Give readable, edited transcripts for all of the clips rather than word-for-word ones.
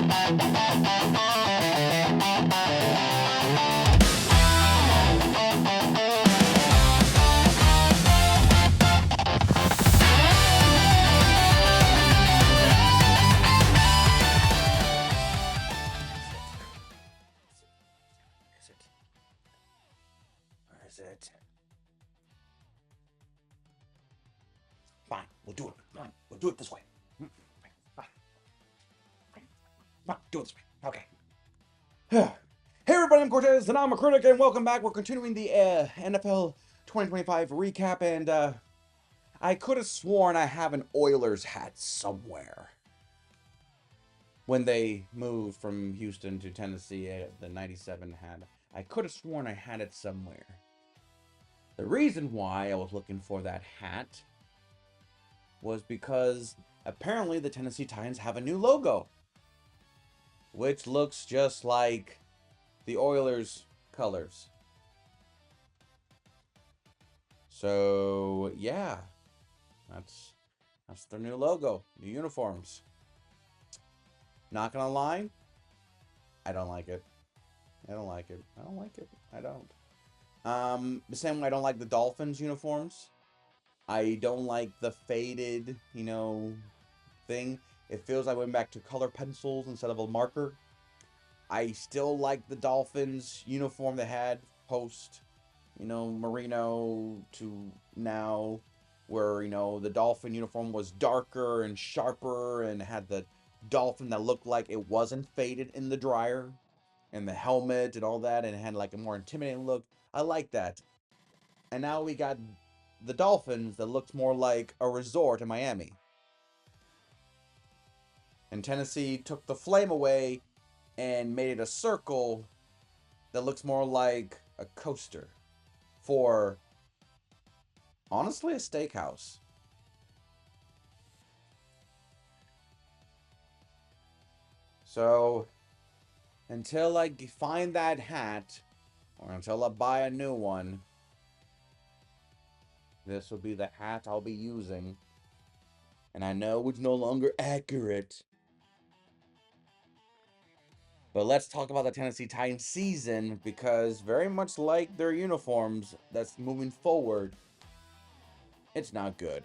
It. Fine, we'll do it. Fine, we'll do it this way. Fine. Fine, do it this way. Okay. Hey everybody, I'm Cortez, and I'm a critic, and welcome back. We're continuing the NFL 2025 recap, and I could have sworn I have an Oilers hat somewhere. When they moved from Houston to Tennessee, the 97 hat. I could have sworn I had it somewhere. The reason why I was looking for that hat was because apparently the Tennessee Titans have a new logo, which looks just like the Oilers' colors. So yeah, that's their new logo, new uniforms. Not gonna lie, I don't like it. I don't like it. I don't. The same way I don't like the Dolphins uniforms. I don't like the faded, thing. It feels like I went back to color pencils instead of a marker. I still like the Dolphins uniform they had post, Marino to now, where, the Dolphin uniform was darker and sharper and had the Dolphin that looked like it wasn't faded in the dryer, and the helmet and all that, and it had like a more intimidating look. I like that. And now we got the Dolphins that looks more like a resort in Miami. And Tennessee took the flame away and made it a circle that looks more like a coaster for, honestly, a steakhouse. So, until I find that hat, or until I buy a new one, this will be the hat I'll be using. And I know it's no longer accurate. But let's talk about the Tennessee Titans season, because very much like their uniforms that's moving forward, it's not good.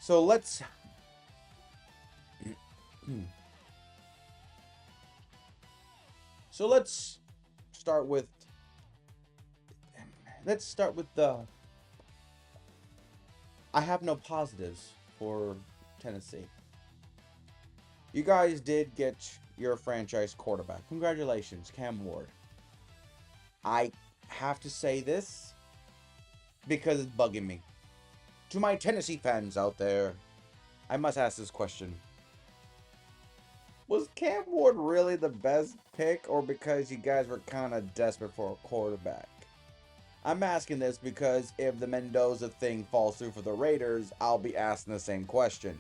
So let's start with the I have no positives for Tennessee. You guys did get your franchise quarterback. Congratulations, Cam Ward. I have to say this because it's bugging me. To my Tennessee fans out there, I must ask this question. Was Cam Ward really the best pick, or because you guys were kind of desperate for a quarterback? I'm asking this because if the Mendoza thing falls through for the Raiders, I'll be asking the same question.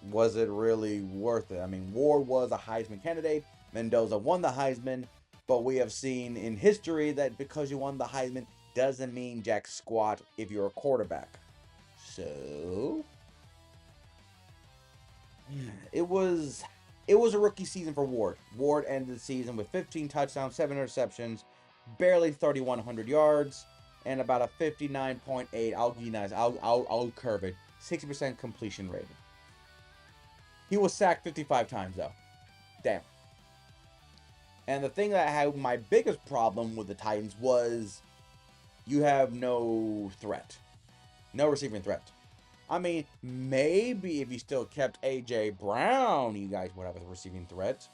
Was it really worth it? I mean, Ward was a Heisman candidate. Mendoza won the Heisman, but we have seen in history that because you won the Heisman doesn't mean jack squat if you're a quarterback. So it was a rookie season for Ward. Ward ended the season with 15 touchdowns, 7 interceptions, barely 3,100 yards, and about a 59.8. I'll give you nice. I'll curve it. 60% completion rate. He was sacked 55 times though. Damn. And the thing that I had my biggest problem with the Titans was you have no threat. No receiving threat. I mean, maybe if you still kept A.J. Brown, you guys would have a receiving threat.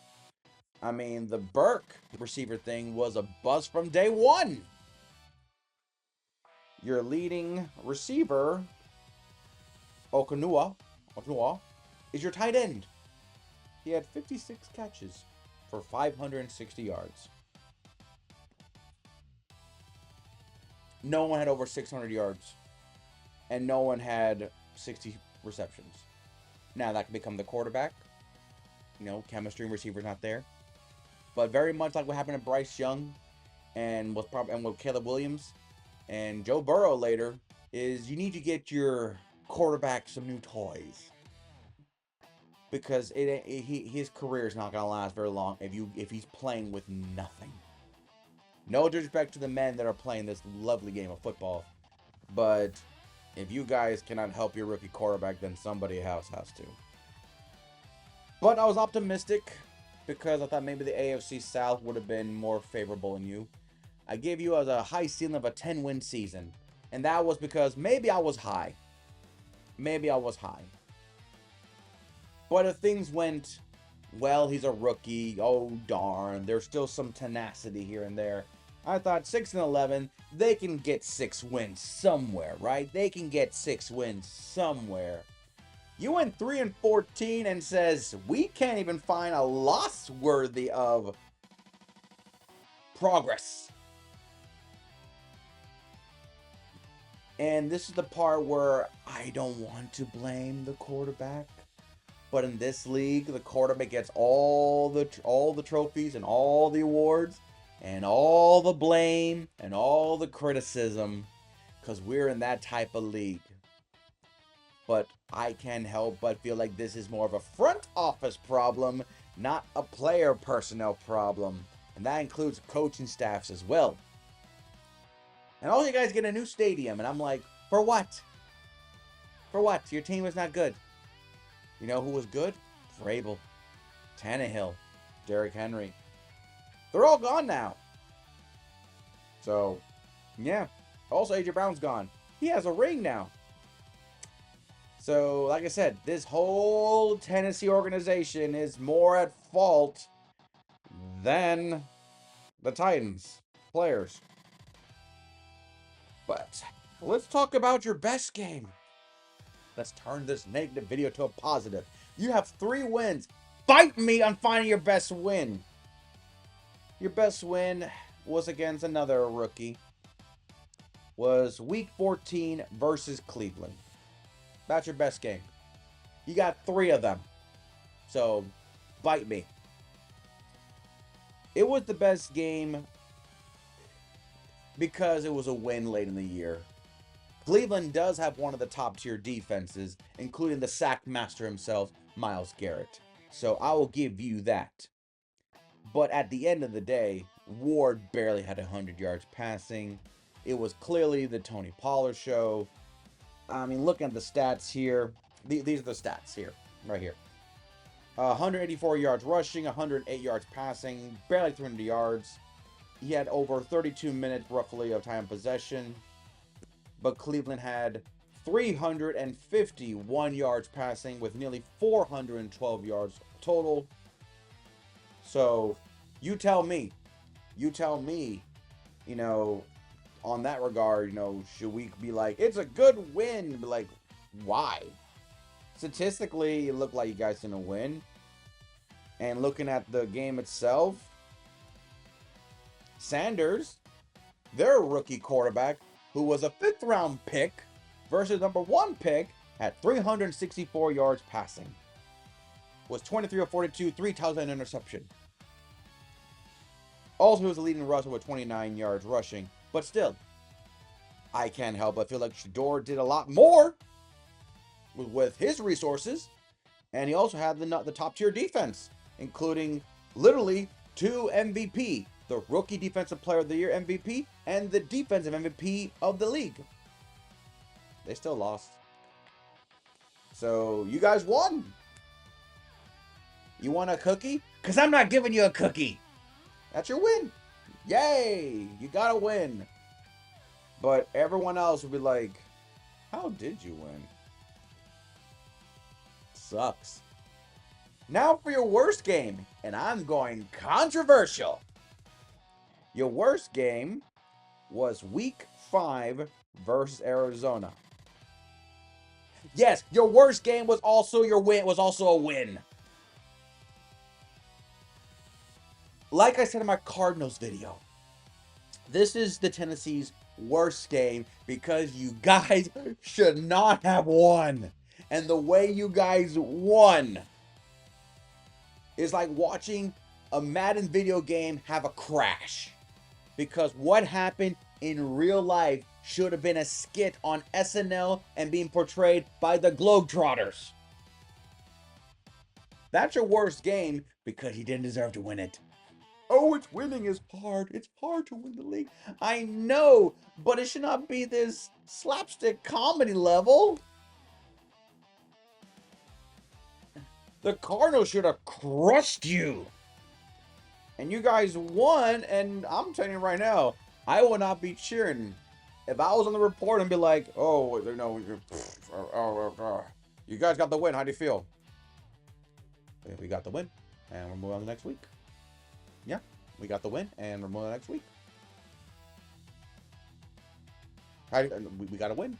I mean, the Burke receiver thing was a bust from day one. Your leading receiver, Okunua, is your tight end. He had 56 catches for 560 yards. No one had over 600 yards. And no one had 60 receptions. Now that can become the quarterback. chemistry and receivers not there. But very much like what happened to Bryce Young and with Caleb Williams and Joe Burrow later, is you need to get your quarterback some new toys because his career is not gonna last very long if he's playing with nothing. No disrespect to the men that are playing this lovely game of football, but if you guys cannot help your rookie quarterback, then somebody else has to. But I was optimistic because I thought maybe the AFC South would have been more favorable in you. I gave you a high ceiling of a 10-win season, and that was because maybe I was high. Maybe I was high. But if things went, well, he's a rookie, oh darn, there's still some tenacity here and there. I thought 6-11, they can get 6 wins somewhere, right? They can get 6 wins somewhere. You went 3-14 and says we can't even find a loss worthy of progress. And this is the part where I don't want to blame the quarterback. But in this league, the quarterback gets all the trophies and all the awards and all the blame and all the criticism because we're in that type of league. But I can't help but feel like this is more of a front office problem, not a player personnel problem. And that includes coaching staffs as well. And all you guys get a new stadium. And I'm like, for what? For what? Your team was not good. You know who was good? Vrabel, Tannehill, Derrick Henry. They're all gone now. So, yeah. Also, A.J. Brown's gone. He has a ring now. So, like I said, this whole Tennessee organization is more at fault than the Titans players. But let's talk about your best game. Let's turn this negative video to a positive. You have 3 wins. Fight me on finding your best win. Your best win was against another rookie. Was Week 14 versus Cleveland. That's your best game. You got 3 of them. So, bite me. It was the best game because it was a win late in the year. Cleveland does have one of the top tier defenses, including the sack master himself, Myles Garrett. So I will give you that. But at the end of the day, Ward barely had 100 yards passing. It was clearly the Tony Pollard show. I mean, looking at the stats here, these are the stats here, right here. 184 yards rushing, 108 yards passing, barely 300 yards. He had over 32 minutes roughly of time possession. But Cleveland had 351 yards passing with nearly 412 yards total. So, you tell me, on that regard, should we be like, it's a good win? But like, why? Statistically, it looked like you guys didn't win. And looking at the game itself, Sanders, their rookie quarterback, who was a 5th round pick versus number 1 pick at 364 yards passing. Was 23 of 42, 3 touchdown interception. Also, he was the leading rusher with 29 yards rushing. But still, I can't help but feel like Shador did a lot more with his resources. And he also had the top tier defense, including literally 2 MVP. The Rookie Defensive Player of the Year MVP and the Defensive MVP of the league. They still lost. So, you guys won. You want a cookie? Because I'm not giving you a cookie. That's your win. Yay! You got to win. But everyone else would be like, how did you win? Sucks. Now for your worst game. And I'm going controversial. Your worst game was Week 5 versus Arizona. Yes, your worst game was also your win. Was also a win. Like I said in my Cardinals video, this is the Tennessee's worst game because you guys should not have won. And the way you guys won is like watching a Madden video game have a crash. Because what happened in real life should have been a skit on SNL and being portrayed by the Globetrotters. That's your worst game because he didn't deserve to win it. Oh, it's winning is hard. It's hard to win the league. I know, but it should not be this slapstick comedy level. The Cardinals should have crushed you. And you guys won, and I'm telling you right now, I will not be cheering. If I was on the report and be like, oh, you know, you guys got the win. How do you feel? We got the win, and we're moving on to next week. Yeah, we got the win, and we're moving on to next week. We got to win.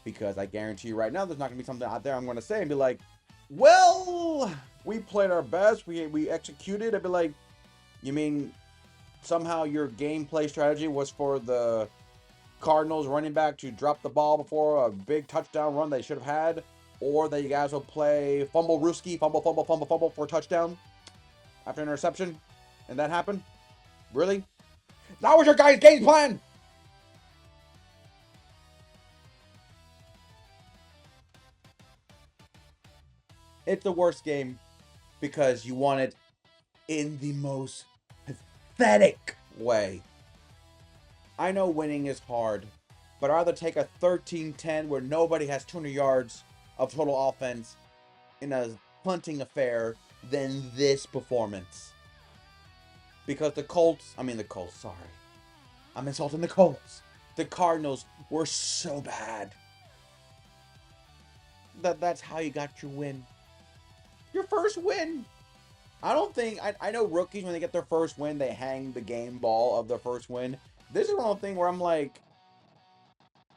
Because I guarantee you right now, there's not going to be something out there I'm going to say and be like, well, we played our best. We executed. I'd be like, you mean somehow your gameplay strategy was for the Cardinals running back to drop the ball before a big touchdown run they should have had? Or that you guys will play fumble Rooski, fumble for a touchdown after interception? And that happened? Really? That was your guys' game plan! It's the worst game because you won it in the most pathetic way. I know winning is hard, but I'd rather take a 13-10 where nobody has 200 yards of total offense in a punting affair than this performance. Because the Colts, sorry. I'm insulting the Colts. The Cardinals were so bad. That's how you got your win. Your first win. I know rookies, when they get their first win, they hang the game ball of their first win. This is one of the things where I'm like,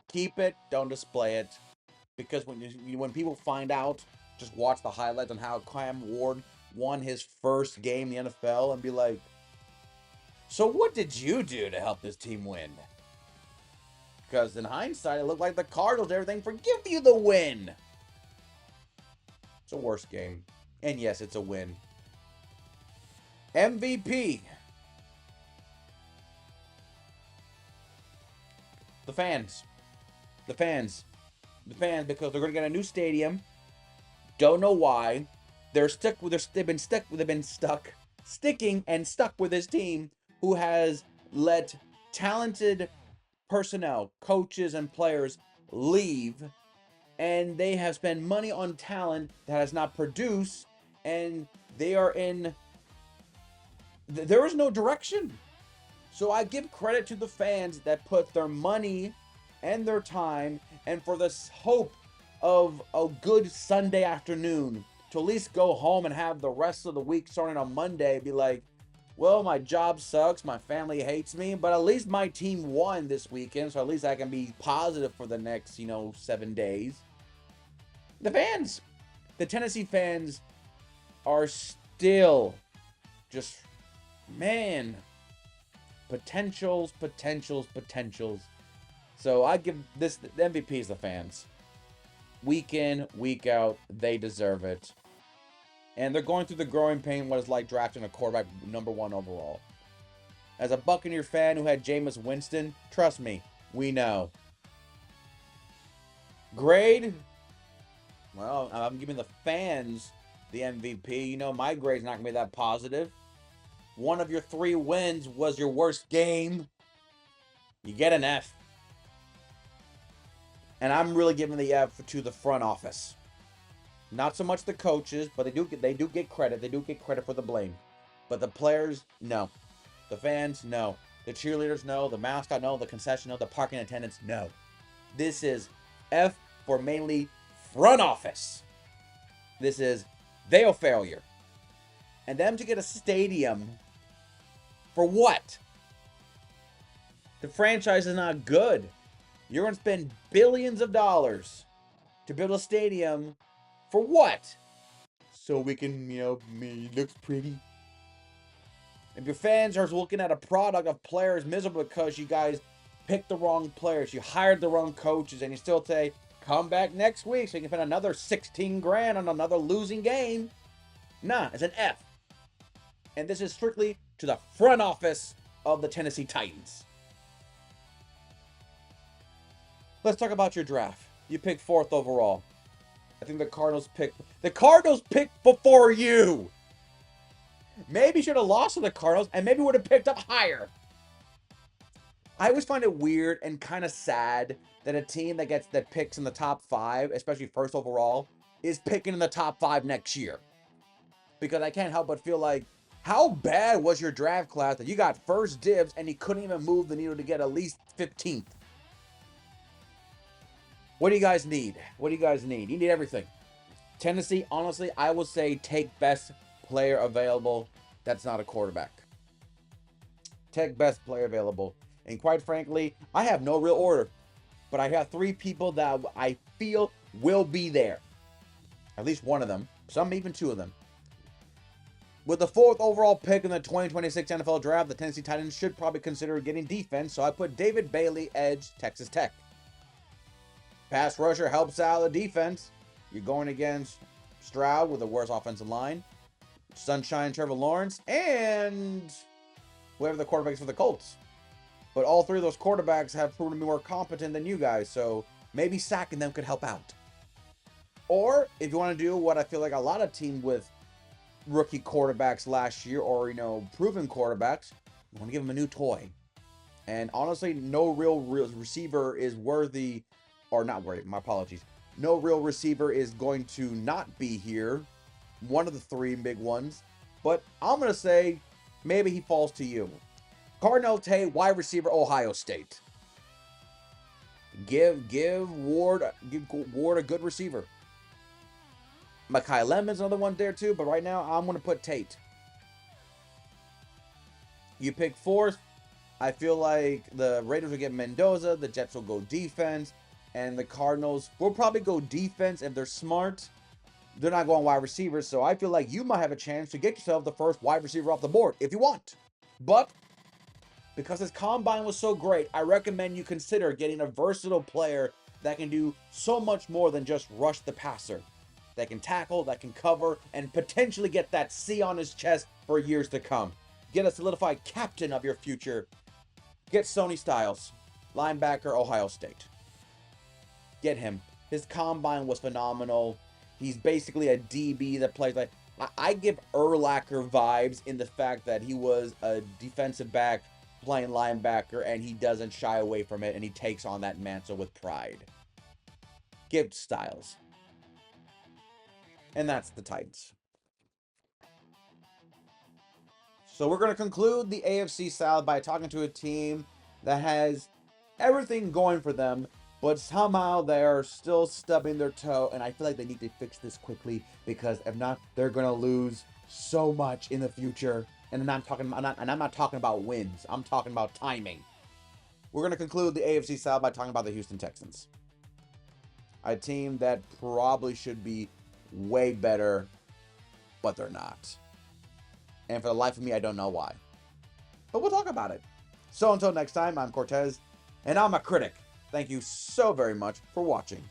keep it, don't display it. Because when people find out, just watch the highlights on how Cam Ward won his first game in the NFL and be like, so what did you do to help this team win? Because in hindsight, it looked like the Cardinals, everything, forgive you the win. It's a worse game. And yes, it's a win. MVP. The fans. Because they're going to get a new stadium. Don't know why. They've been stuck sticking and stuck with this team who has let talented personnel, coaches and players leave, and they have spent money on talent that has not produced, and there is no direction. So I give credit to the fans that put their money and their time and for this hope of a good Sunday afternoon to at least go home and have the rest of the week starting on Monday be like, well, my job sucks, my family hates me, but at least my team won this weekend, so at least I can be positive for the next, 7 days. The fans, the Tennessee fans are still just, man, potentials. So I give this, the MVP is the fans. Week in, week out, they deserve it. And they're going through the growing pain what it's like drafting a quarterback number 1 overall. As a Buccaneer fan who had Jameis Winston, trust me, we know. Grade? Well, I'm giving the fans the MVP. My grade's not going to be that positive. One of your 3 wins was your worst game. You get an F. And I'm really giving the F to the front office. Not so much the coaches, but they do get credit. They do get credit for the blame. But the players, no. The fans, no. The cheerleaders, no. The mascot, no. The concession, no. The parking attendants, no. This is F for mainly front office. This is their failure. And them to get a stadium for what? The franchise is not good. You're going to spend billions of dollars to build a stadium for what? So we can, it looks pretty. If your fans are looking at a product of players miserable because you guys picked the wrong players, you hired the wrong coaches, and you still say, come back next week so you can spend another $16,000 on another losing game. Nah, it's an F. And this is strictly to the front office of the Tennessee Titans. Let's talk about your draft. You picked 4th overall. I think the Cardinals picked before you. Maybe you should have lost to the Cardinals and maybe would have picked up higher. I always find it weird and kind of sad that a team that picks in the top 5, especially 1st overall, is picking in the top 5 next year. Because I can't help but feel like, how bad was your draft class that you got first dibs and you couldn't even move the needle to get at least 15th? What do you guys need? What do you guys need? You need everything. Tennessee, honestly, I would say take best player available that's not a quarterback. Take best player available. And quite frankly, I have no real order. But I have 3 people that I feel will be there. At least one of them. Some even 2 of them. With the 4th overall pick in the 2026 NFL Draft, the Tennessee Titans should probably consider getting defense, so I put David Bailey, edge, Texas Tech. Pass rusher helps out the defense. You're going against Stroud with the worst offensive line, Sunshine Trevor Lawrence, and whoever the quarterback is for the Colts. But all 3 of those quarterbacks have proven to be more competent than you guys, so maybe sacking them could help out. Or if you want to do what I feel like a lot of teams with rookie quarterbacks last year, or proven quarterbacks, you want to give them a new toy. And honestly, no real receiver is worthy, or not worthy, my apologies. No real receiver is going to not be here. One of the 3 big ones. But I'm going to say maybe he falls to you. Cardinal Tay, wide receiver, Ohio State. Give Ward a good receiver. Mekhi Lemon's another one there too, but right now I'm going to put Tate. You pick 4th. I feel like the Raiders will get Mendoza, the Jets will go defense, and the Cardinals will probably go defense if they're smart. They're not going wide receivers, so I feel like you might have a chance to get yourself the first wide receiver off the board if you want. But because his combine was so great, I recommend you consider getting a versatile player that can do so much more than just rush the passer. That can tackle, that can cover, and potentially get that C on his chest for years to come. Get a solidified captain of your future. Get Sony Styles, linebacker, Ohio State. Get him. His combine was phenomenal. He's basically a DB that plays like... I give Urlacher vibes in the fact that he was a defensive back playing linebacker, and he doesn't shy away from it, and he takes on that mantle with pride. Give Styles. And that's the Titans. So we're going to conclude the AFC South by talking to a team that has everything going for them, but somehow they're still stubbing their toe, and I feel like they need to fix this quickly, because if not, they're going to lose so much in the future. And I'm not talking about wins. I'm talking about timing. We're going to conclude the AFC South by talking about the Houston Texans. A team that probably should be way better, but they're not. And for the life of me, I don't know why. But we'll talk about it. So until next time, I'm Cortez, and I'm a critic. Thank you so very much for watching.